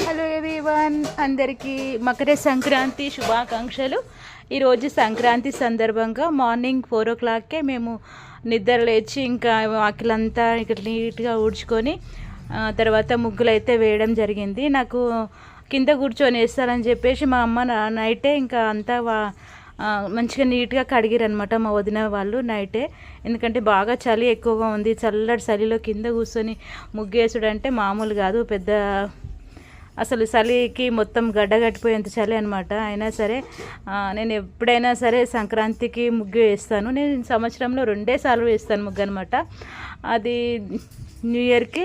Hello everyone, అందరికీ మకర సంక్రాంతి శుభాకాంక్షలు. ఈరోజు సంక్రాంతి సందర్భంగా మార్నింగ్ 4 o'clockకే మేము నిద్ర లేచి ఇంకా వాకిలంతా ఇక్కడ నీట్గా ఊడ్చుకొని తర్వాత ముగ్గులు అయితే వేయడం జరిగింది. నాకు కింద కూర్చొని వేస్తారని చెప్పేసి మా అమ్మ నైటే ఇంకా అంతా మంచిగా నీట్గా కడిగిరనమాట మా వదిన వాళ్ళు నైటే. ఎందుకంటే బాగా చలి ఎక్కువగా ఉంది. చల్లటి చలిలో కింద కూర్చొని ముగ్గేసుడు అంటే మామూలు కాదు, పెద్ద అసలు చలికి మొత్తం గడ్డగట్టిపోయేంత చలి అనమాట. అయినా సరే నేను ఎప్పుడైనా సరే సంక్రాంతికి ముగ్గు వేస్తాను. నేను సంవత్సరంలో 2 సార్లు వేస్తాను ముగ్గు అనమాట. అది న్యూ ఇయర్కి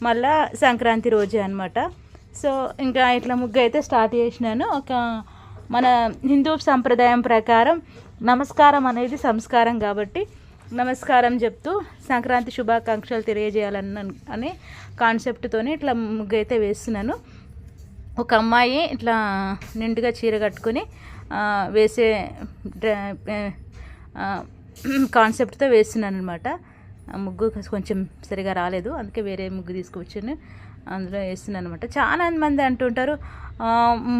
మళ్ళా సంక్రాంతి రోజే అనమాట. సో ఇంకా ఇట్లా ముగ్గు అయితే స్టార్ట్ చేసినాను. మన హిందూ సంప్రదాయం ప్రకారం నమస్కారం అనేది సంస్కారం కాబట్టి నమస్కారం చెప్తూ సంక్రాంతి శుభాకాంక్షలు తెలియజేయాలని కాన్సెప్ట్తోనే ఇట్లా ముగ్గు అయితే వేస్తున్నాను. ఒక అమ్మాయి ఇట్లా నిండుగా చీర కట్టుకొని వేసే కాన్సెప్ట్తో వేస్తున్నాను అనమాట. ముగ్గు కొంచెం సరిగా రాలేదు, అందుకే వేరే ముగ్గు తీసుకొచ్చాను, అందులో వేస్తున్నాను అనమాట. చాలా మంది అంటుంటారు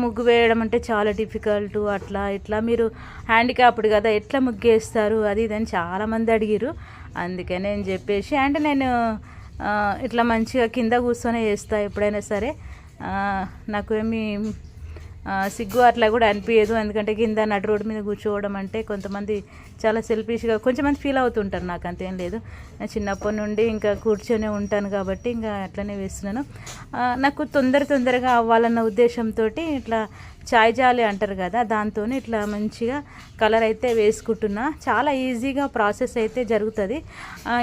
ముగ్గు వేయడం అంటే చాలా డిఫికల్ట్, అట్లా ఇట్లా మీరు హ్యాండిక్యాప్డ్ కదా ఎట్లా ముగ్గు వేస్తారు అది ఇదని చాలామంది అడిగారు. అందుకని నేను చెప్పేసి అంటే నేను ఇట్లా మంచిగా కింద కూర్చొని వేస్తాను ఎప్పుడైనా సరే. నాకు ఏమి సిగ్గు అట్లా కూడా అనిపించదు. ఎందుకంటే కింద నడు రోడ్డు మీద కూర్చోవడం అంటే కొంతమంది చాలా సెల్ఫిష్గా కొంచెంమంది ఫీల్ అవుతుంటారు. నాకు అంతేం లేదు, నేను చిన్నప్పటి నుండి ఇంకా కూర్చొనే ఉంటాను కాబట్టి ఇంకా అట్లనే వేస్తున్నాను. నాకు తొందరగా అవ్వాలన్న ఉద్దేశంతో ఇట్లా చాయ్ జాలి అంటారు కదా, దాంతో ఇట్లా మంచిగా కలర్ అయితే వేసుకుంటున్నా. చాలా ఈజీగా ప్రాసెస్ అయితే జరుగుతుంది.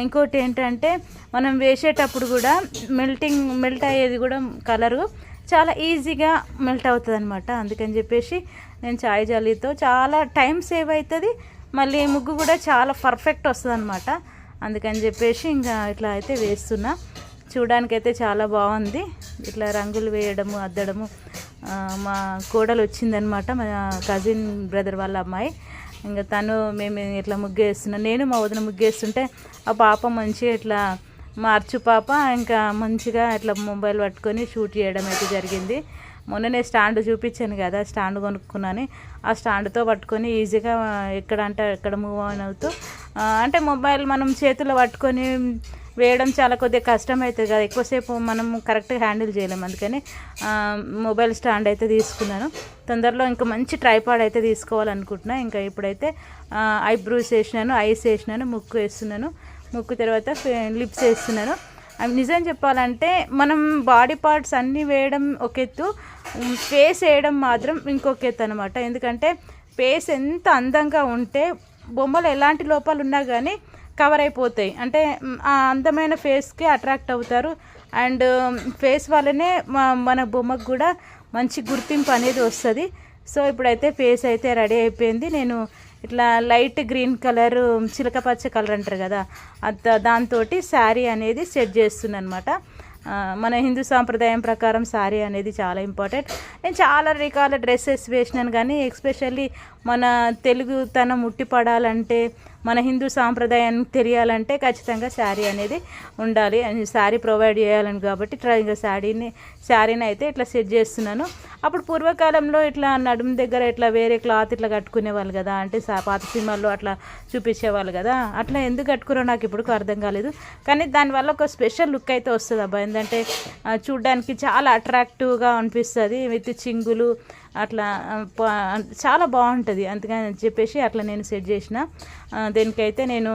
ఇంకోటి ఏంటంటే మనం వేసేటప్పుడు కూడా మెల్ట్ అయ్యేది కూడా కలరు చాలా ఈజీగా మెల్ట్ అవుతుంది అనమాట. అందుకని చెప్పేసి నేను చాయ్ జాలీతో చాలా టైం సేవ్ అవుతుంది, మళ్ళీ ముగ్గు కూడా చాలా పర్ఫెక్ట్ వస్తుంది అనమాట. అందుకని చెప్పేసి ఇంకా ఇట్లా అయితే వేస్తున్నా. చూడడానికైతే చాలా బాగుంది. ఇట్లా రంగులు వేయడము అద్దడము. మా కోడలు వచ్చిందనమాట, మా కజిన్ బ్రదర్ వాళ్ళ అమ్మాయి. ఇంకా మేము ఇట్లా ముగ్గు వేస్తున్నాం. నేను మా వదిన ముగ్గు వేస్తుంటే ఆ పాప మంచిగా ఇట్లా మా అర్చు పాప ఇంకా మంచిగా ఇట్లా మొబైల్ పట్టుకొని షూట్ చేయడం అయితే జరిగింది. మొన్ననే స్టాండ్ చూపించాను కదా, స్టాండ్ కొనుక్కున్నాను. ఆ స్టాండ్తో పట్టుకొని ఈజీగా ఎక్కడ మూవ్ ఆన్ అవుతూ అంటే మొబైల్ మనం చేతుల్లో పట్టుకొని వేయడం చాలా కొద్దిగా కష్టం అవుతుంది కదా, ఎక్కువసేపు మనం కరెక్ట్గా హ్యాండిల్ చేయలేము. అందుకని మొబైల్ స్టాండ్ అయితే తీసుకున్నాను. తొందరలో ఇంకా మంచి ట్రైపాడ్ అయితే తీసుకోవాలనుకుంటున్నా. ఇంకా ఇప్పుడైతే ఐబ్రోస్ వేసినాను, ఐస్ వేసినాను, ముక్కు వేస్తున్నాను. ముక్కు తర్వాత లిప్స్ వేస్తున్నాను. నిజం చెప్పాలంటే మనం బాడీ పార్ట్స్ అన్నీ వేయడం ఒక ఎత్తు, ఫేస్ వేయడం మాత్రం ఇంకొక ఎత్తు అనమాట. ఎందుకంటే ఫేస్ ఎంత అందంగా ఉంటే బొమ్మలు ఎలాంటి లోపాలు ఉన్నా కానీ కవర్ అయిపోతాయి. అంటే ఆ అందమైన ఫేస్కి అట్రాక్ట్ అవుతారు. అండ్ ఫేస్ వల్లనే మన బొమ్మకు కూడా మంచి గుర్తింపు అనేది వస్తుంది. సో ఇప్పుడైతే ఫేస్ అయితే రెడీ అయిపోయింది. నేను ఇట్లా లైట్ గ్రీన్ కలర్, చిలక పచ్చ కలర్ అంటారు కదా, దాంతో శారీ అనేది సెట్ చేస్తున్నాను అనమాట. మన హిందూ సాంప్రదాయం ప్రకారం శారీ అనేది చాలా ఇంపార్టెంట్. నేను చాలా రకాల డ్రెస్సెస్ వేసినాను, కానీ ఎస్పెషల్లీ మన తెలుగుతనం ఉట్టిపడాలంటే, మన హిందూ సాంప్రదాయాన్ని తెలియాలంటే ఖచ్చితంగా శారీ అనేది ఉండాలి. శారీ ప్రొవైడ్ చేయాలని కాబట్టి ఇంకా శారీని అయితే ఇట్లా సెట్ చేస్తున్నాను. అప్పుడు పూర్వకాలంలో ఇట్లా నడుము దగ్గర ఇట్లా వేరే క్లాత్ ఇట్లా కట్టుకునేవాళ్ళు కదా, అంటే పాత సినిమాల్లో అట్లా చూపించేవాళ్ళు కదా. అట్లా ఎందుకు కట్టుకున్నారో నాకు ఇప్పుడు అర్థం కాలేదు. కానీ దానివల్ల ఒక స్పెషల్ లుక్ అయితే వస్తుంది అబ్బా. ఏంటంటే చూడ్డానికి చాలా అట్రాక్టివ్గా అనిపిస్తుంది విత్ చింగులు అట్లా చాలా బాగుంటుంది. అందుకని చెప్పేసి అట్లా నేను సెట్ చేసిన. దీనికైతే నేను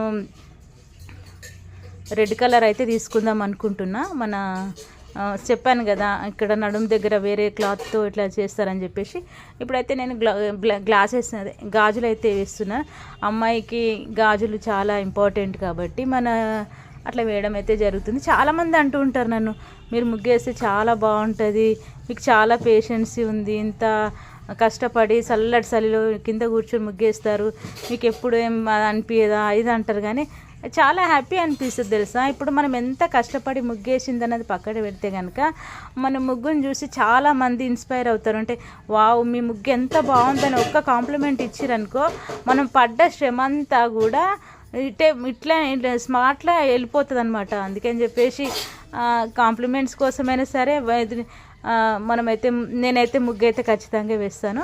రెడ్ కలర్ అయితే తీసుకుందాం అనుకుంటున్నా. చెప్పాను కదా ఇక్కడ నడుము దగ్గర వేరే క్లాత్తో ఇట్లా చేస్తారని చెప్పేసి. ఇప్పుడైతే నేను గాజులు అయితే వేస్తున్నా. అమ్మాయికి గాజులు చాలా ఇంపార్టెంట్ కాబట్టి అట్లా వేయడం అయితే జరుగుతుంది. చాలామంది అంటూ ఉంటారు నన్ను, మీరు ముగ్గేస్తే చాలా బాగుంటుంది, మీకు చాలా పేషెన్సీ ఉంది, ఇంత కష్టపడి చల్లటి చలిలో కింద కూర్చొని ముగ్గేస్తారు, మీకు ఎప్పుడు ఏం అనిపించదా ఇది అంటారు. కానీ చాలా హ్యాపీ అనిపిస్తుంది తెలుసా. ఇప్పుడు మనం ఎంత కష్టపడి ముగ్గేసింది అన్నది పక్కన పెడితే కనుక మన ముగ్గుని చూసి చాలామంది ఇన్స్పైర్ అవుతారు. అంటే వావ్ మీ ముగ్గు ఎంత బాగుందని ఒక్క కాంప్లిమెంట్ ఇచ్చిరనుకో, మనం పడ్డ శ్రమ అంతా కూడా ఇట్లా స్మార్ట్లా వెళ్ళిపోతుంది అనమాట. అందుకని చెప్పేసి కాంప్లిమెంట్స్ కోసమైనా సరే మనమైతే నేనైతే ముగ్గు అయితే ఖచ్చితంగా వేస్తాను.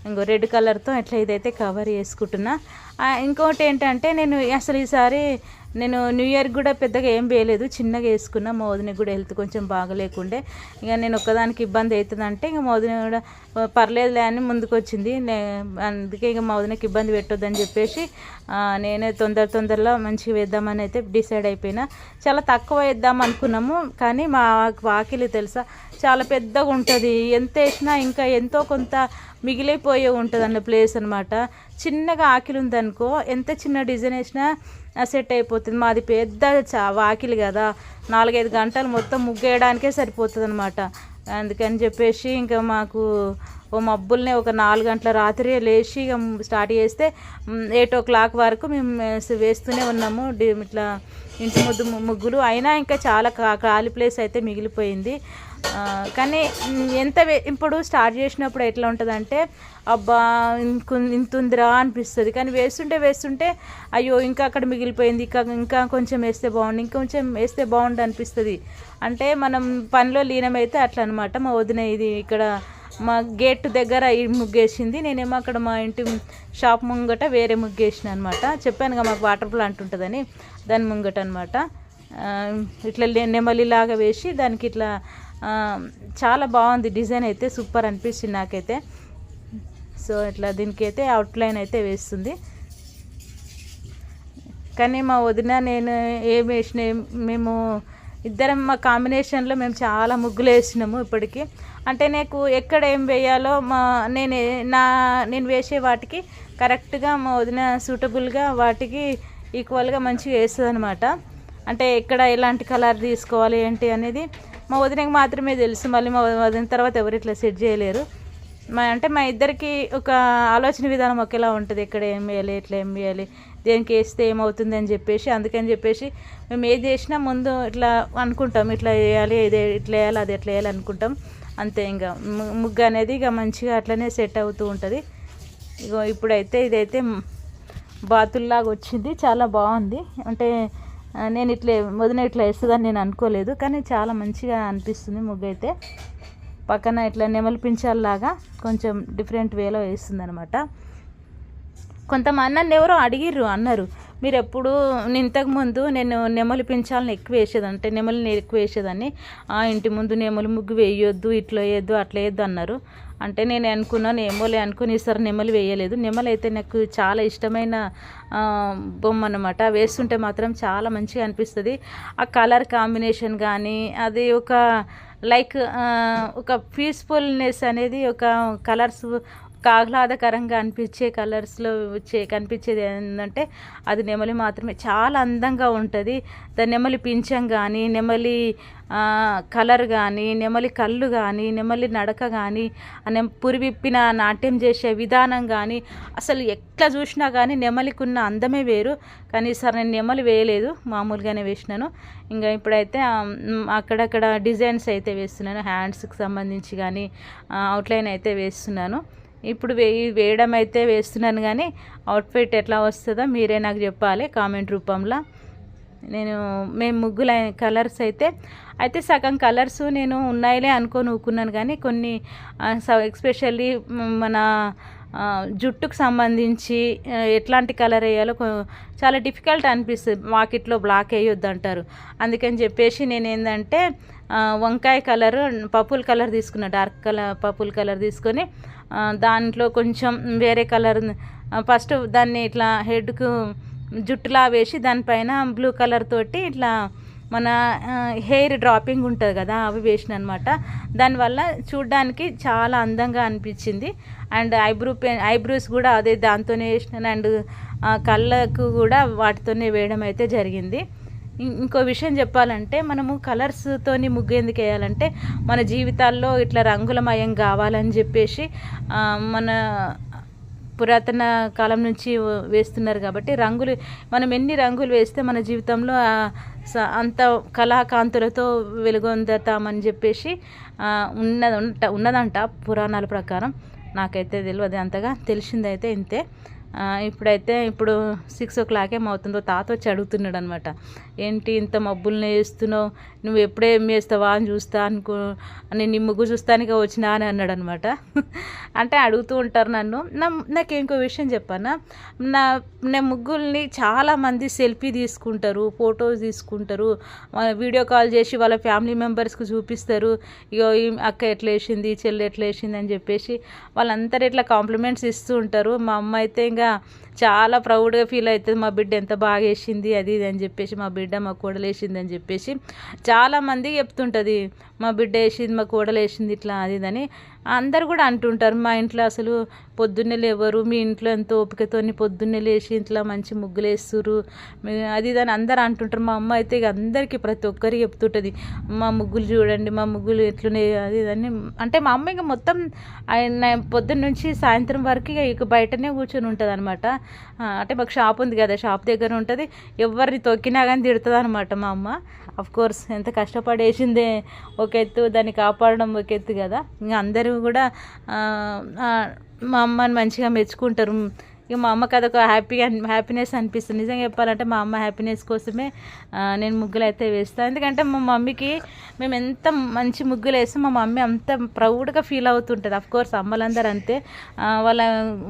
ఇంకో రెడ్ కలర్తో ఎట్లా ఇదైతే కవర్ చేసుకుంటున్నా. ఇంకోటి ఏంటంటే నేను అసలు ఈసారి నేను న్యూ ఇయర్ కూడా పెద్దగా ఏం వేయలేదు, చిన్నగా వేసుకున్నా. మా వదినకి కూడా హెల్త్ కొంచెం బాగలేకుండే, ఇక నేను ఒక్కదానికి ఇబ్బంది అవుతుందంటే ఇక మా వదిన కూడా పర్లేదులే అని ముందుకు వచ్చింది. అందుకే ఇక మా వదినకి ఇబ్బంది పెట్టొద్దని చెప్పేసి నేనే తొందరలో మంచిగా వేద్దామని అయితే డిసైడ్ అయిపోయినా. చాలా తక్కువ వేద్దాం అనుకున్నాము, కానీ మా వాకిలి తెలుసా చాలా పెద్దగా ఉంటుంది. ఎంత వేసినా ఇంకా ఎంతో కొంత మిగిలిపోయే ఉంటుంది అన్న ప్లేస్ అనమాట. చిన్నగా ఆకిలి ఉందనుకో, ఎంత చిన్న డిజైన్ వేసినా సెట్ అయిపోతుంది. మాది పెద్ద వాకిలి కదా, 4-5 గంటలు మొత్తం ముగ్గేయడానికే సరిపోతుంది అనమాట. అందుకని చెప్పేసి ఇంకా మాకు ఓ మబ్బుల్నే ఒక 4 గంటల రాత్రి లేచి ఇక స్టార్ట్ చేస్తే 8 o'clock వరకు మేము వేస్తూనే ఉన్నాము ఇట్లా ఇంటి ముగ్గులు. అయినా ఇంకా చాలా ఖాళీ ప్లేస్ అయితే మిగిలిపోయింది. కానీ ఇప్పుడు స్టార్ట్ చేసినప్పుడు ఎట్లా ఉంటుందంటే అబ్బా ఇంత ఉందిరా అనిపిస్తుంది, కానీ వేస్తుంటే అయ్యో ఇంకా అక్కడ మిగిలిపోయింది, ఇంకా కొంచెం వేస్తే బాగుండు, ఇంకొంచెం వేస్తే బాగుండు అనిపిస్తుంది. అంటే మనం పనిలో లీనమైతే అట్లా అనమాట. మా వదిన ఇది ఇక్కడ మా గేట్ దగ్గర ఈ ముగ్గేసింది, నేనేమో అక్కడ మా ఇంటి షాప్ ముంగట వేరే ముగ్గేసిన అనమాట. చెప్పాను కదా మాకు వాటర్ ప్లాంట్ ఉంటుందని, దాని ముంగట అనమాట. ఇట్లా నెమలిలాగా వేసి దానికి ఇట్లా చాలా బాగుంది డిజైన్ అయితే, సూపర్ అనిపించింది నాకైతే. సో ఇట్లా దీనికి అయితే అవుట్లైన్ అయితే వేస్తుంది. కానీ మా వదిన నేను ఏం వేసిన మేము ఇద్దరం మా కాంబినేషన్లో మేము చాలా ముగ్గులు వేసినాము ఇప్పటికీ. అంటే నాకు ఎక్కడ ఏం వేయాలో నేను వేసే వాటికి కరెక్ట్గా మా వదిన సూటబుల్గా వాటికి ఈక్వల్గా మంచిగా వేస్తుంది అనమాట. అంటే ఎక్కడ ఎలాంటి కలర్ తీసుకోవాలి ఏంటి అనేది మా వదినకి మాత్రమే తెలుసు. మళ్ళీ మా వదిన తర్వాత ఎవరు ఇట్లా సెట్ చేయలేరు. మా ఇద్దరికి ఒక ఆలోచన విధానం ఒకేలా ఉంటుంది, ఎక్కడ ఏం వేయాలి, ఎట్లా ఏం వేయాలి, దేనికి వేస్తే ఏమవుతుంది అని చెప్పేసి. అందుకని చెప్పేసి మేము ఏది చేసినా ముందు ఇట్లా అనుకుంటాం, ఇట్లా వేయాలి, ఇట్లా వేయాలి, అది ఎట్లా వేయాలి అనుకుంటాం అంతే. ఇంకా ముగ్గు అనేది ఇక మంచిగా అట్లనే సెట్ అవుతూ ఉంటుంది. ఇగో ఇప్పుడైతే ఇదైతే బాతుల్లాగా వచ్చింది, చాలా బాగుంది. అంటే నేను వదిన ఇట్లా వేస్తుందని నేను అనుకోలేదు, కానీ చాలా మంచిగా అనిపిస్తుంది ముగ్గు అయితే. పక్కన ఇట్లా నెమలి పించాల్లాగా కొంచెం డిఫరెంట్ వేలో వేస్తుంది అనమాట. కొంతమంది నన్ను ఎవరో అన్నారు, మీరు ఎప్పుడు ఇంతకుముందు నేను నెమలి పించాలని ఎక్కువ వేసేదాన్ని, అంటే నెమలిని ఎక్కువ వేసేదాన్ని, ఇంటి ముందు నెమలి ముగ్గు వేయొద్దు, ఇట్లా వేయద్దు, అట్లా వేయద్దు అన్నారు. అంటే నేను అనుకున్నాను ఏమోలే అనుకుని ఈసారి నెమలి వేయలేదు. నెమలి అయితే నాకు చాలా ఇష్టమైన బొమ్మ అన్నమాట. వేస్తుంటే మాత్రం చాలా మంచిగా అనిపిస్తుంది. ఆ కలర్ కాంబినేషన్ కానీ అది ఒక ఒక పీస్ఫుల్నెస్ అనేది, ఒక కలర్స్ ఆహ్లాదకరంగా అనిపించే కలర్స్లో కనిపించేది ఏంటంటే అది నెమలి మాత్రమే. చాలా అందంగా ఉంటుంది. దాని నెమలి పింఛం కానీ, నెమలి కలర్ కానీ, నెమలి కళ్ళు కానీ, నెమలి నడక కానీ, పురివిప్పిన నాట్యం చేసే విధానం కానీ, అసలు ఎట్లా చూసినా కానీ నెమలికి ఉన్న అందమే వేరు. కానీ ఈసారి నేను నెమలి వేయలేదు, మామూలుగానే వేసినాను. ఇంకా ఇప్పుడైతే అక్కడక్కడ డిజైన్స్ అయితే వేస్తున్నాను, హ్యాండ్స్కి సంబంధించి కానీ అవుట్లైన్ అయితే వేస్తున్నాను. ఇప్పుడు వేయడం అయితే వేస్తున్నాను, కానీ అవుట్ఫిట్ ఎట్లా వస్తుందో మీరే నాకు చెప్పాలి కామెంట్ రూపంలో. మేము ముగ్గుల కలర్స్ అయితే సగం కలర్స్ నేను ఉన్నాయిలే అనుకొని ఊకున్నాను, కానీ కొన్ని ఎస్పెషల్లీ మన జుట్టుకు సంబంధించి ఎట్లాంటి కలర్ వేయాలో చాలా డిఫికల్ట్ అనిపిస్తుంది. వాకిట్లో బ్లాక్ వేయొద్దు అంటారు. అందుకని చెప్పేసి నేను ఏంటంటే వంకాయ కలరు పర్పుల్ కలర్ తీసుకున్నా, డార్క్ కలర్ పర్పుల్ కలర్ తీసుకొని దాంట్లో కొంచెం వేరే కలర్ ఫస్ట్ దాన్ని ఇట్లా హెడ్కు జుట్టులా వేసి దానిపైన బ్లూ కలర్ తోటి ఇట్లా మన హెయిర్ డ్రాపింగ్ ఉంటుంది కదా, అవి వేసిన అనమాట. దానివల్ల చూడ్డానికి చాలా అందంగా అనిపించింది. అండ్ ఐబ్రోస్ కూడా అదే దాంతోనే వేసినాను. అండ్ కళ్ళకు కూడా వాటితోనే వేయడం అయితే జరిగింది. ఇంకో విషయం చెప్పాలంటే మనము కలర్స్తోని ముగ్గు ఎందుకు వేయాలంటే మన జీవితాల్లో ఇట్లా రంగులమయం కావాలని చెప్పేసి మన పురాతన కాలం నుంచి వేస్తున్నారు కాబట్టి మనం ఎన్ని రంగులు వేస్తే మన జీవితంలో అంత కళాకాంతులతో వెలుగొందుతామని చెప్పేసి ఉన్నదంట పురాణాల ప్రకారం. నాకైతే తెలియదు అంతగా, తెలిసిందైతే ఇంతే. ఇప్పుడైతే ఇప్పుడు 6 o'clock అవుతుందో తాత వచ్చి అడుగుతున్నాడు అనమాట, ఏంటి ఇంత మబ్బుల్ని వేస్తున్నావు, నువ్వు ఎప్పుడేం వేస్తావా అని చూస్తా అనుకో, నేను నీ ముగ్గు చూస్తానికి వచ్చినా అని అన్నాడు అనమాట. అంటే అడుగుతూ ఉంటారు నన్ను. నాకు ఇంకో విషయం చెప్పానా, నా ముగ్గుల్ని చాలామంది సెల్ఫీ తీసుకుంటారు, ఫొటోస్ తీసుకుంటారు, వీడియో కాల్ చేసి వాళ్ళ ఫ్యామిలీ మెంబర్స్కి చూపిస్తారు, ఇగో ఈ అక్క ఎట్లా వేసింది, చెల్లి ఎట్లా వేసింది అని చెప్పేసి వాళ్ళందరూ ఇట్లా కాంప్లిమెంట్స్ ఇస్తూ ఉంటారు. మా అమ్మ అయితే ఇంకా చాలా ప్రౌడ్గా ఫీల్ అవుతుంది, మా బిడ్డ ఎంత బాగా వేసింది అది ఇది అని చెప్పేసి, మా బిడ్డ మా కోడలు వేసింది అని చెప్పేసి చాలామంది చెప్తుంటుంది, మా బిడ్డ వేసింది, మా కోడలు వేసింది ఇట్లా అది ఇదని అందరు కూడా అంటుంటారు. మా ఇంట్లో అసలు పొద్దున్నే లేవరు, మీ ఇంట్లో ఎంతో ఓపికతో పొద్దున్నే లేచి ఇంట్లో మంచి ముగ్గులు వేస్తురు అది ఇదని అందరు అంటుంటారు. మా అమ్మ అయితే ఇక అందరికీ ప్రతి ఒక్కరికి చెప్తుంటుంది, మా ముగ్గులు చూడండి, మా ముగ్గులు ఎట్లున్నాయి అది ఇదని. అంటే మా అమ్మ ఇక మొత్తం పొద్దున్న నుంచి సాయంత్రం వరకు ఇక బయటనే కూర్చొని ఉంటుంది అనమాట. అంటే మాకు షాప్ ఉంది కదా, షాప్ దగ్గర ఉంటుంది, ఎవరిని తొక్కినా కానీ తిడుతుంది అనమాట మా అమ్మ. కోర్స్ ఎంత కష్టపడి వేసిందే ఒక ఎత్తు, దాన్ని కాపాడడం ఒక ఎత్తు కదా. ఇంకా అందరూ కూడా మా అమ్మని మంచిగా మెచ్చుకుంటారు. ఇక మా అమ్మకి అదొక హ్యాపీనెస్ అనిపిస్తుంది. నిజంగా చెప్పాలంటే మా అమ్మ హ్యాపీనెస్ కోసమే నేను ముగ్గులు అయితే వేస్తాను. ఎందుకంటే మా మమ్మీకి మేము ఎంత మంచి ముగ్గులు వేస్తాం, మా మమ్మీ అంత ప్రౌడ్గా ఫీల్ అవుతుంటుంది. అఫ్కోర్స్ అమ్మలందరూ అంతే,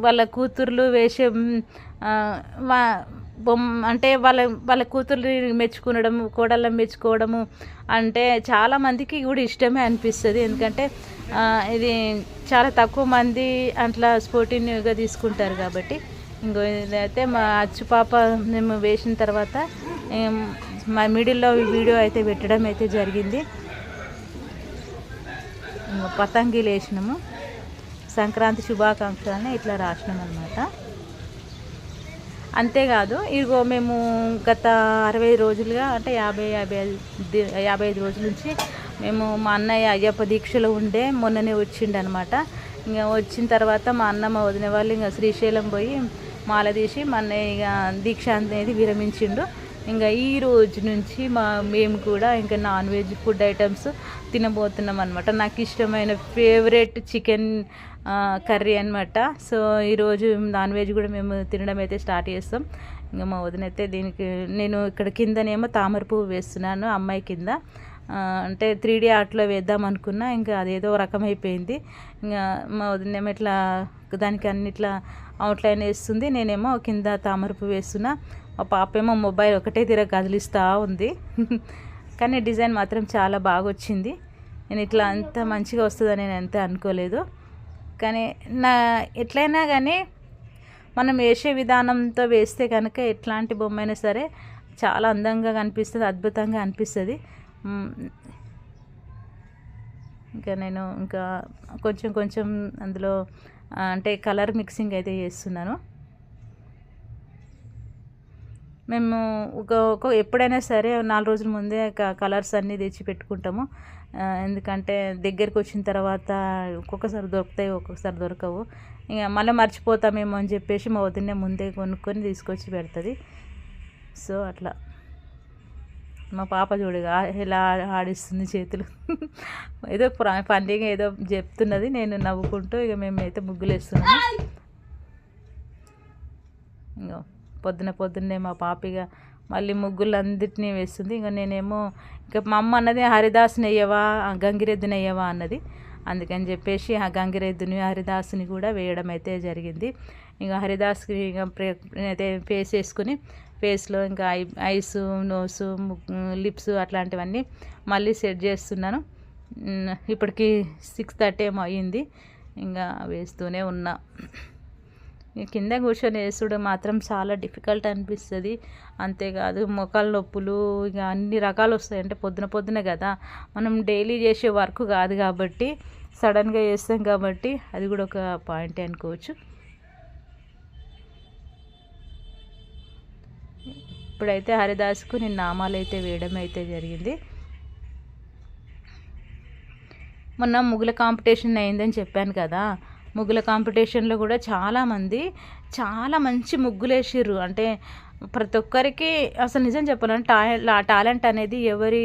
వాళ్ళ కూతుర్లు వేసే అంటే వాళ్ళ కూతుర్ని మెచ్చుకునడం, కోడళ్ళని మెచ్చుకోవడము అంటే చాలామందికి కూడా ఇష్టమే అనిపిస్తుంది. ఎందుకంటే ఇది చాలా తక్కువ మంది అట్లా స్పోర్టివ్గా తీసుకుంటారు కాబట్టి. ఇంకో ఇదైతే మా అచ్చు పాప మేము వేసిన తర్వాత మా మిడిల్లో వీడియో అయితే పెట్టడం అయితే జరిగింది. పతంగిలు వేసినాము, సంక్రాంతి శుభాకాంక్షలని ఇట్లా రాసినాం అనమాట. అంతేకాదు ఇగో మేము గత 60 రోజులుగా అంటే 55 రోజుల నుంచి మేము మా అన్నయ్య అయ్యప్ప దీక్షలో ఉండే మొన్ననే వచ్చిండనమాట. ఇంకా వచ్చిన తర్వాత మా అన్న మా వదిన వాళ్ళు ఇంకా శ్రీశైలం పోయి మాల తీసి మా అన్నయ్య ఇక దీక్ష అనేది విరమించిండు. ఇంకా ఈ రోజు నుంచి మేము కూడా ఇంకా నాన్ వెజ్ ఫుడ్ ఐటమ్స్ తినబోతున్నాం అనమాట. నాకు ఇష్టమైన ఫేవరెట్ చికెన్ కర్రీ అనమాట. సో ఈరోజు నాన్ వెజ్ కూడా మేము తినడం అయితే స్టార్ట్ చేస్తాం. ఇంకా మా వదిన అయితే దీనికి నేను ఇక్కడ కిందనేమో తామర పువ్వు వేస్తున్నాను అమ్మాయి కింద. అంటే 3D ఆర్ట్లో వేద్దాం అనుకున్నా, ఇంకా అదేదో రకమైపోయింది. ఇంకా మా వదినేమో ఇట్లా దానికి అన్నిట్లా అవుట్లైన్ వేస్తుంది, నేనేమో కింద తామర పువ్వు వేస్తున్నా. మా పాప ఏమో మొబైల్ ఒకటే కదిలిస్తూ ఉంది. కానీ డిజైన్ మాత్రం చాలా బాగా వచ్చింది. నేను ఇట్లా అంత మంచిగా వస్తుందని నేను అంతే అనుకోలేదు. కానీ ఎట్లయినా కానీ మనం వేసే విధానంతో వేస్తే కనుక ఎట్లాంటి బొమ్మ అయినా సరే చాలా అందంగా కనిపిస్తుంది, అద్భుతంగా అనిపిస్తుంది. ఇంకా నేను ఇంకా కొంచెం అందులో అంటే కలర్ మిక్సింగ్ అయితే చేస్తున్నాను. మేము ఎప్పుడైనా సరే 4 రోజుల ముందే కలర్స్ అన్నీ తెచ్చి పెట్టుకుంటాము. ఎందుకంటే దగ్గరికి వచ్చిన తర్వాత ఒక్కొక్కసారి దొరుకుతాయి, ఒక్కొక్కసారి దొరకవు. ఇంకా మళ్ళీ మర్చిపోతామేమో అని చెప్పేసి మా వదినే ముందే కొనుక్కొని తీసుకొచ్చి పెడుతుంది. సో అట్లా మా పాప చూడగా ఎలా ఆడిస్తుంది చేతులు. ఏదో ఫన్నీగా ఏదో చెప్తున్నది, నేను నవ్వుకుంటూ ఇక మేమైతే ముగ్గులు వేస్తున్నాము. ఇంకా పొద్దున్నే మా పాపగా మళ్ళీ ముగ్గులందరినీ వేస్తుంది. ఇంకా నేనేమో ఇంకా మా అమ్మ అన్నది హరిదాసుని వేయవా గంగిరెద్దుని వేయవా అన్నది. అందుకని చెప్పేసి ఆ గంగిరెద్దుని హరిదాసుని కూడా వేయడం అయితే జరిగింది. ఇంకా హరిదాస్కి ఇక అయితే ఫేస్ వేసుకుని ఫేస్లో ఇంకా ఐస్, నోసు, లిప్స్ అట్లాంటివన్నీ మళ్ళీ సెట్ చేస్తున్నాను. ఇప్పటికి 6:30 ఏమో అయ్యింది. ఇంకా వేస్తూనే ఉన్నా. కింద కూర్చొని వేసుడు మాత్రం చాలా డిఫికల్ట్ అనిపిస్తుంది. అంతేకాదు మోకాళ్ళ నొప్పులు ఇక అన్ని రకాలు వస్తాయి. అంటే పొద్దున కదా, మనం డైలీ చేసే వర్క్ కాదు కాబట్టి సడన్గా చేస్తాం కాబట్టి అది కూడా ఒక పాయింటే అనుకోవచ్చు. ఇప్పుడైతే హరిదాస్కు నేను నామాలు అయితే వేయడం అయితే జరిగింది. మొన్న ముగ్గుల కాంపిటీషన్ అయిందని చెప్పాను కదా, ముగ్గుల కాంపిటీషన్లో కూడా చాలామంది చాలా మంచి ముగ్గులు వేసిర్రు. అంటే ప్రతి ఒక్కరికి అసలు నిజం చెప్పాలంటే టాలెంట్ అనేది ఎవరి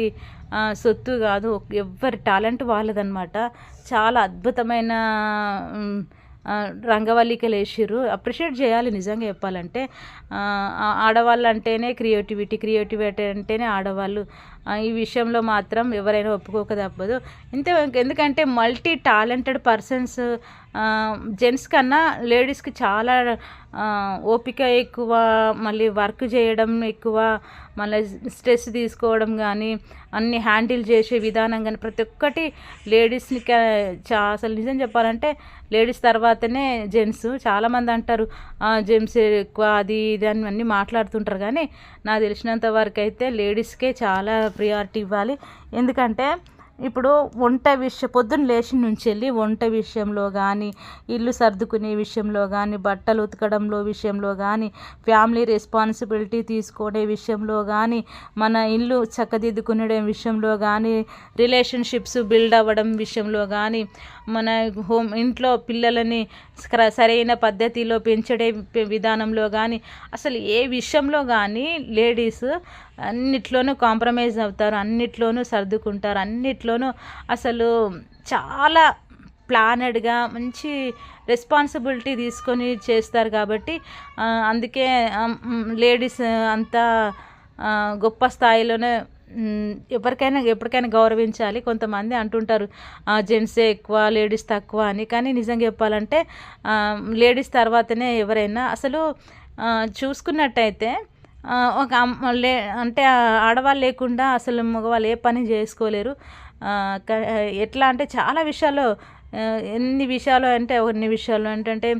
సొత్తు కాదు, ఎవరి టాలెంట్ వాళ్ళదన్నమాట. చాలా అద్భుతమైన రంగవల్లికలు వేసిర్రు. అప్రిషియేట్ చేయాలి నిజంగా చెప్పాలంటే. ఆడవాళ్ళు అంటేనే క్రియేటివిటీ అంటేనే ఆడవాళ్ళు. ఈ విషయంలో మాత్రం ఎవరైనా ఒప్పుకోక తప్పదు. ఎందుకంటే మల్టీ టాలెంటెడ్ పర్సన్స్ జెంట్స్ కన్నా లేడీస్కి చాలా ఓపిక ఎక్కువ, మళ్ళీ వర్క్ చేయడం ఎక్కువ, మళ్ళీ స్ట్రెస్ తీసుకోవడం కానీ, అన్ని హ్యాండిల్ చేసే విధానం కానీ ప్రతి ఒక్కటి లేడీస్ని అసలు నిజం చెప్పాలంటే లేడీస్ తర్వాతనే జెంట్స్. చాలామంది అంటారు జెంట్స్ ఎక్కువ అది ఇది అని అన్నీ మాట్లాడుతుంటారు, కానీ నాకు తెలిసినంత వరకు అయితే లేడీస్కే చాలా ప్రియారిటీ ఇవ్వాలి. ఎందుకంటే ఇప్పుడు పొద్దున్న లేచిన నుంచి వెళ్ళి వంట విషయంలో కానీ, ఇల్లు సర్దుకునే విషయంలో కానీ, బట్టలు ఉతకడంలో విషయంలో కానీ, ఫ్యామిలీ రెస్పాన్సిబిలిటీ తీసుకునే విషయంలో కానీ, మన ఇల్లు చక్కదిద్దుకునే విషయంలో కానీ, రిలేషన్షిప్స్ బిల్డ్ అవ్వడం విషయంలో కానీ, మన ఇంట్లో పిల్లలని సరైన పద్ధతిలో పెంచడే విధానంలో కానీ, అసలు ఏ విషయంలో కానీ లేడీస్ అన్నిట్లోనూ కాంప్రమైజ్ అవుతారు, అన్నిట్లోనూ సర్దుకుంటారు, అన్నిట్లోనూ అసలు చాలా ప్లానెడ్గా మంచి రెస్పాన్సిబిలిటీ తీసుకొని చేస్తారు. కాబట్టి అందుకే లేడీస్ అంతా గొప్ప స్థాయిలోనే ఎప్పటికైనా గౌరవించాలి. కొంతమంది అంటుంటారు జెంట్సే ఎక్కువ లేడీస్ తక్కువ అని, కానీ నిజంగా చెప్పాలంటే లేడీస్ తర్వాతనే ఎవరైనా. అసలు చూసుకున్నట్టయితే అంటే ఆడవాళ్ళు లేకుండా అసలు మగవాళ్ళు ఏ పని చేసుకోలేరు. ఎట్లా అంటే చాలా విషయాల్లో, ఎన్ని విషయాలు ఏంటంటే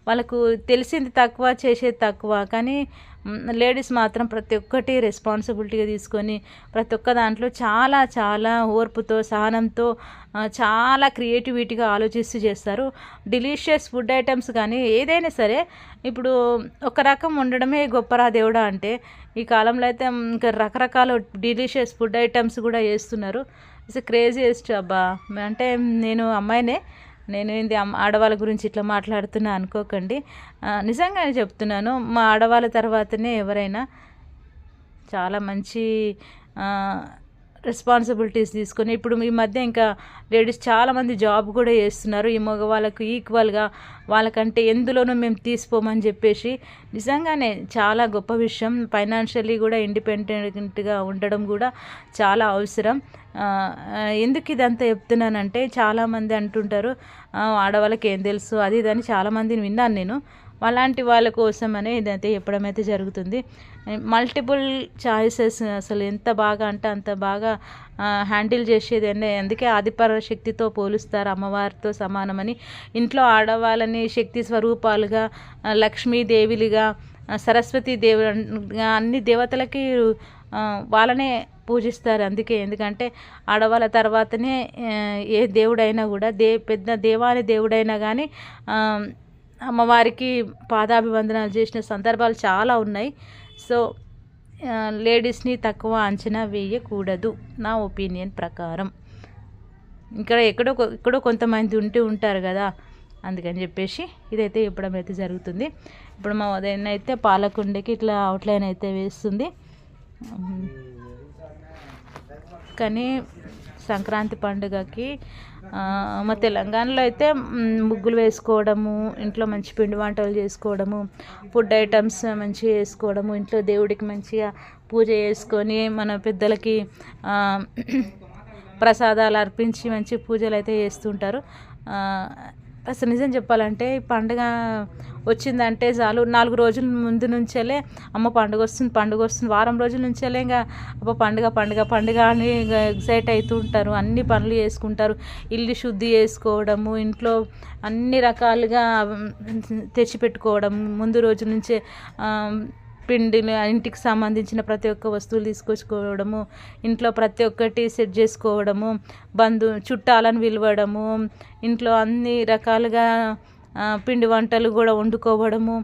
వాళ్ళకు తెలిసింది తక్కువ, చేసేది తక్కువ. కానీ లేడీస్ మాత్రం ప్రతి ఒక్కటి రెస్పాన్సిబిలిటీగా తీసుకొని ప్రతి ఒక్క దాంట్లో చాలా చాలా ఓర్పుతో, సహనంతో, చాలా క్రియేటివిటీగా ఆలోచిస్తూ చేస్తారు. డిలీషియస్ ఫుడ్ ఐటమ్స్ కానీ ఏదైనా సరే, ఇప్పుడు ఒక రకం ఉండడమే గొప్పరా దేవుడా అంటే, ఈ కాలంలో అయితే ఇంకా రకరకాల డిలీషియస్ ఫుడ్ ఐటమ్స్ కూడా చేస్తున్నారు. ఇట్స్ క్రేజియస్ట్ అబ్బా. అంటే నేను అమ్మాయినే, నేను ఏంది ఆడవాళ్ళ గురించి ఇట్లా మాట్లాడుతున్నా అనుకోకండి. నిజంగానే చెప్తున్నాను, మా ఆడవాళ్ళ తర్వాతనే ఎవరైనా చాలా మంచి రెస్పాన్సిబిలిటీస్ తీసుకొని. ఇప్పుడు ఈ మధ్య ఇంకా లేడీస్ చాలామంది జాబ్ కూడా చేస్తున్నారు, ఈ మగవాళ్ళకు ఈక్వల్గా, వాళ్ళకంటే ఎందులోనూ మేము తీసిపోమని చెప్పేసి. నిజంగానే చాలా గొప్ప విషయం. ఫైనాన్షియల్లీ కూడా ఇండిపెండెంట్గా ఉండడం కూడా చాలా అవసరం. ఎందుకు ఇదంతా చెప్తున్నానంటే, చాలామంది అంటుంటారు ఆడవాళ్ళకి ఏం తెలుసు అది ఇదని, చాలామందిని విన్నాను నేను. అలాంటి వాళ్ళ కోసమనే ఇదైతే చెప్పడం అయితే జరుగుతుంది. మల్టిపుల్ చాయిసెస్ అసలు ఎంత బాగా అంటే అంత బాగా హ్యాండిల్ చేసేది. అందుకే ఆదిపరాశక్తితో పోలుస్తారు, అమ్మవారితో సమానమని. ఇంట్లో ఆడవాళ్ళని శక్తి స్వరూపాలుగా, లక్ష్మీదేవిలుగా, సరస్వతీ దేవుగా, అన్ని దేవతలకి వాళ్ళనే పూజిస్తారు. ఎందుకంటే ఆడవాళ్ళ తర్వాతనే ఏ దేవుడైనా కూడా, పెద్ద దేవాని దేవుడైనా కానీ అమ్మవారికి పాదాభివందనాలు చేసిన సందర్భాలు చాలా ఉన్నాయి. సో లేడీస్ని తక్కువ అంచనా వేయకూడదు నా ఒపీనియన్ ప్రకారం. ఎక్కడో కొంతమంది ఉంటారు కదా, అందుకని చెప్పేసి ఇదైతే చెప్పడం అయితే జరుగుతుంది. ఇప్పుడు మా ఉదయం అయితే పాలకుండకి ఇట్లా అవుట్లైన్ అయితే వేస్తుంది. కానీ సంక్రాంతి పండుగకి మా తెలంగాణలో అయితే ముగ్గులు వేసుకోవడము, ఇంట్లో మంచి పిండి వంటలు చేసుకోవడము, ఫుడ్ ఐటమ్స్ మంచిగా చేసుకోవడము, ఇంట్లో దేవుడికి మంచిగా పూజ చేసుకొని మన పెద్దలకి ప్రసాదాలు అర్పించి మంచి పూజలు అయితే చేస్తుంటారు. అసలు నిజం చెప్పాలంటే పండుగ వచ్చిందంటే చాలు, 4 రోజుల ముందు నుంచేలే అమ్మ పండుగ వస్తుంది, వారం రోజుల నుంచేలే ఇంకా అబ్బా పండుగ అని ఎక్సైట్ అవుతూ ఉంటారు. అన్ని పనులు చేసుకుంటారు, ఇల్లు శుద్ధి చేసుకోవడము, ఇంట్లో అన్ని రకాలుగా తెచ్చిపెట్టుకోవడం, ముందు రోజు నుంచే పిండిని, ఇంటికి సంబంధించిన ప్రతి ఒక్క వస్తువులు తీసుకొచ్చుకోవడము, ఇంట్లో ప్రతి ఒక్కటి సెట్ చేసుకోవడము, చుట్టాలను పిలవడము, ఇంట్లో అన్ని రకాలుగా పిండి వంటలు కూడా వండుకోవడము,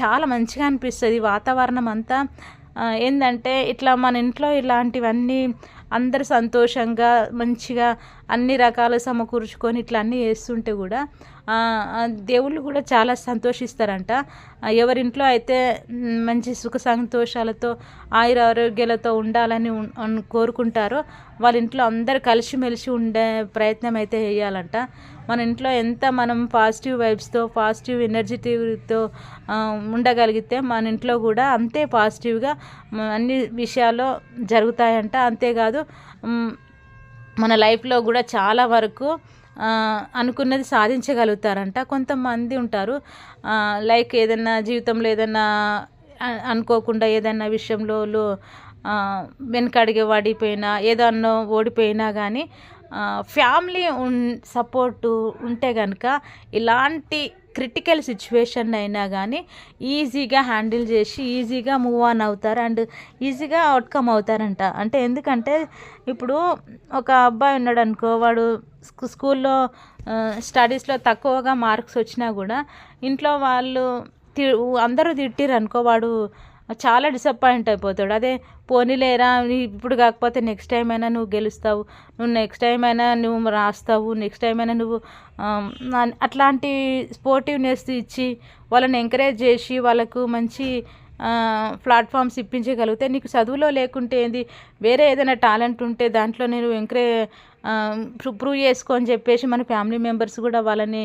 చాలా మంచిగా అనిపిస్తుంది వాతావరణం అంతా. ఏంటంటే ఇట్లా మన ఇంట్లో ఇలాంటివన్నీ అందరు సంతోషంగా మంచిగా అన్ని రకాలు సమకూర్చుకొని ఇట్లా అన్నీ చేస్తుంటే కూడా దేవుళ్ళు కూడా చాలా సంతోషిస్తారంట. ఎవరింట్లో అయితే మంచి సుఖ సంతోషాలతో ఆయుర ఆరోగ్యాలతో ఉండాలని కోరుకుంటారో వాళ్ళ ఇంట్లో అందరు కలిసిమెలిసి ఉండే ప్రయత్నం అయితే చేయాలంట. మన ఇంట్లో ఎంత మనం పాజిటివ్ వైబ్స్తో పాజిటివ్ ఎనర్జిటీతో ఉండగలిగితే మన ఇంట్లో కూడా అంతే పాజిటివ్గా అన్ని విషయాల్లో జరుగుతాయంట. అంతేకాదు మన లైఫ్లో కూడా చాలా వరకు అనుకున్నది సాధించగలుగుతారంట. కొంతమంది ఉంటారు లైక్ ఏదైనా జీవితంలో ఏదైనా అనుకోకుండా ఏదైనా విషయంలో వెనకడిగి పడిపోయినా ఏదన్నా ఓడిపోయినా కానీ ఫ్యామిలీ సపోర్టు ఉంటే కనుక ఇలాంటి క్రిటికల్ సిచ్యువేషన్ అయినా కానీ ఈజీగా హ్యాండిల్ చేసి ఈజీగా మూవ్ ఆన్ అవుతారు అండ్ ఈజీగా అవుట్కమ్ అవుతారంట. అంటే ఎందుకంటే ఇప్పుడు ఒక అబ్బాయి ఉన్నాడు అనుకో, వాడు స్కూల్లో స్టడీస్లో తక్కువగా మార్క్స్ వచ్చినా కూడా ఇంట్లో వాళ్ళు అందరూ తిట్టిరు అనుకో, వాడు చాలా డిసప్పాయింట్ అయిపోతాడు. అదే పోనీలేరా ఇప్పుడు కాకపోతే నెక్స్ట్ టైం అయినా నువ్వు గెలుస్తావు, నువ్వు నెక్స్ట్ టైం అయినా నువ్వు రాస్తావు, నెక్స్ట్ టైం అయినా నువ్వు అట్లాంటి స్పోర్టివ్నెస్ ఇచ్చి వాళ్ళని ఎంకరేజ్ చేసి వాళ్ళకు మంచి ప్లాట్ఫామ్స్ ఇప్పించగలిగితే నీకు చదువులో లేకుంటే ఏంది వేరే ఏదైనా టాలెంట్ ఉంటే దాంట్లో నేను ప్రూవ్ చేసుకో అని చెప్పేసి మన ఫ్యామిలీ మెంబర్స్ కూడా వాళ్ళని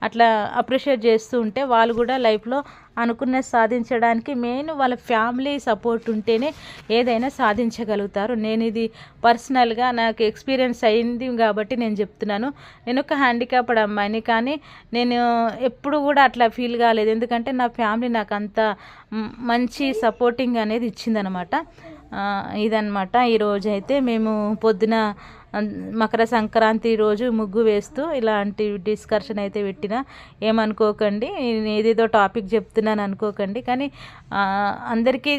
అట్లా అప్రిషియేట్ చేస్తూ ఉంటే వాళ్ళు కూడా లైఫ్లో అనుకున్నది సాధించడానికి మెయిన్ వాళ్ళ ఫ్యామిలీ సపోర్ట్ ఉంటేనే ఏదైనా సాధించగలుగుతారు. నేను ఇది పర్సనల్గా నాకు ఎక్స్పీరియన్స్ అయింది కాబట్టి నేను చెప్తున్నాను. నేను ఒక హ్యాండిక్యాప్డ్ అమ్మాయిని, కానీ నేను ఎప్పుడు కూడా అట్లా ఫీల్ కాలేదు. ఎందుకంటే నా ఫ్యామిలీ నాకు అంత మంచి సపోర్టింగ్ అనేది ఇచ్చిందనమాట. ఇదనమాట ఈరోజు అయితే మేము పొద్దున మకర సంక్రాంతి రోజు ముగ్గు వేస్తూ ఇలాంటి డిస్కషన్ అయితే పెట్టిన. ఏమనుకోకండి, ఏదేదో టాపిక్ చెప్తున్నాను అనుకోకండి, కానీ అందరికీ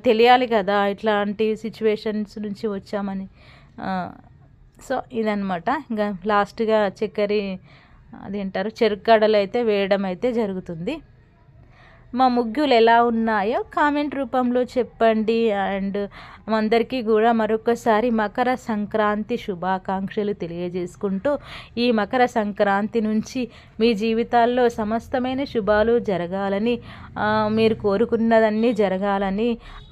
తెలియాలి కదా ఇట్లాంటి సిచ్యువేషన్స్ నుంచి వచ్చామని. సో ఇదనమాట. ఇంకా లాస్ట్గా అదేంటారు చెరుకు అయితే వేయడం అయితే జరుగుతుంది. మా ముగ్గులు ఎలా ఉన్నాయో కామెంట్ రూపంలో చెప్పండి. అండ్ అందరికీ కూడా మరొకసారి మకర సంక్రాంతి శుభాకాంక్షలు తెలియజేసుకుంటూ, ఈ మకర సంక్రాంతి నుంచి మీ జీవితాల్లో సమస్తమైన శుభాలు జరగాలని, మీరు కోరుకున్నదన్నీ జరగాలని,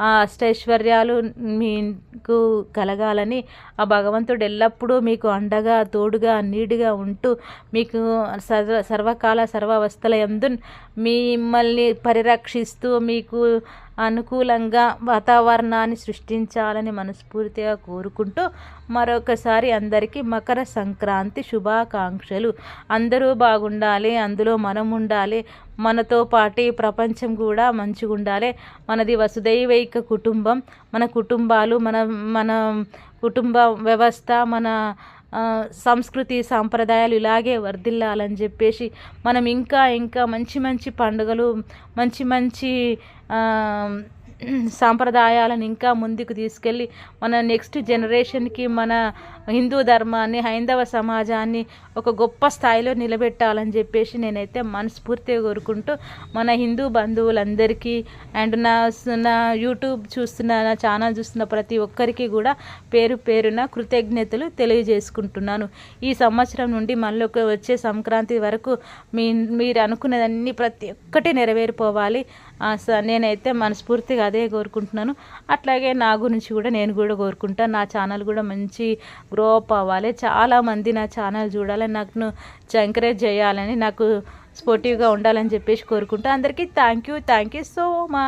ఆ అష్టైశ్వర్యాలు మీకు కలగాలని ఆ భగవంతుడు ఎల్లప్పుడూ మీకు అండగా తోడుగా నీడుగా ఉంటూ మీకు సర్వకాల సర్వావస్థల యందు మిమ్మల్ని పరిరక్షిస్తూ మీకు అనుకూలంగా వాతావరణాన్ని సృష్టించాలని మనస్ఫూర్తిగా కోరుకుంటూ మరొకసారి అందరికీ మకర సంక్రాంతి శుభాకాంక్షలు. అందరూ బాగుండాలి, అందులో మనం ఉండాలి, మనతో పాటు ప్రపంచం కూడా మంచిగా ఉండాలి. మనది వసుదైవైక కుటుంబం, మన కుటుంబాలు మన కుటుంబ వ్యవస్థ మన సంస్కృతి సాంప్రదాయాలు ఇలాగే వర్ధిల్లాలని చెప్పేసి మనం ఇంకా ఇంకా మంచి మంచి పండుగలు మంచి సాంప్రదాయాలను ఇంకా ముందుకు తీసుకెళ్ళి మన నెక్స్ట్ జనరేషన్కి మన హిందూ ధర్మాన్ని హైందవ సమాజాన్ని ఒక గొప్ప స్థాయిలో నిలబెట్టాలని చెప్పేసి నేనైతే మనస్ఫూర్తిగా కోరుకుంటూ మన హిందూ బంధువులందరికీ అండ్ నా యూట్యూబ్ చూస్తున్న నా ఛానల్ చూస్తున్న ప్రతి ఒక్కరికి కూడా పేరు పేరున కృతజ్ఞతలు తెలియజేసుకుంటున్నాను. ఈ సంవత్సరం నుండి మళ్ళీ వచ్చే సంక్రాంతి వరకు మీరు అనుకున్నదన్నీ ప్రతి ఒక్కటి నెరవేరిపోవాలి. నేనైతే మనస్ఫూర్తిగా అదే కోరుకుంటున్నాను. అట్లాగే నా గురించి కూడా నేను కూడా కోరుకుంటాను. నా ఛానల్ కూడా మంచి గ్రో అప్ అవ్వాలి, చాలామంది నా ఛానల్ చూడాలని, నాకు ఎంకరేజ్ చేయాలని, నాకు స్పోర్టివ్గా ఉండాలని చెప్పేసి కోరుకుంటా. అందరికీ థ్యాంక్ యూ సో మచ్.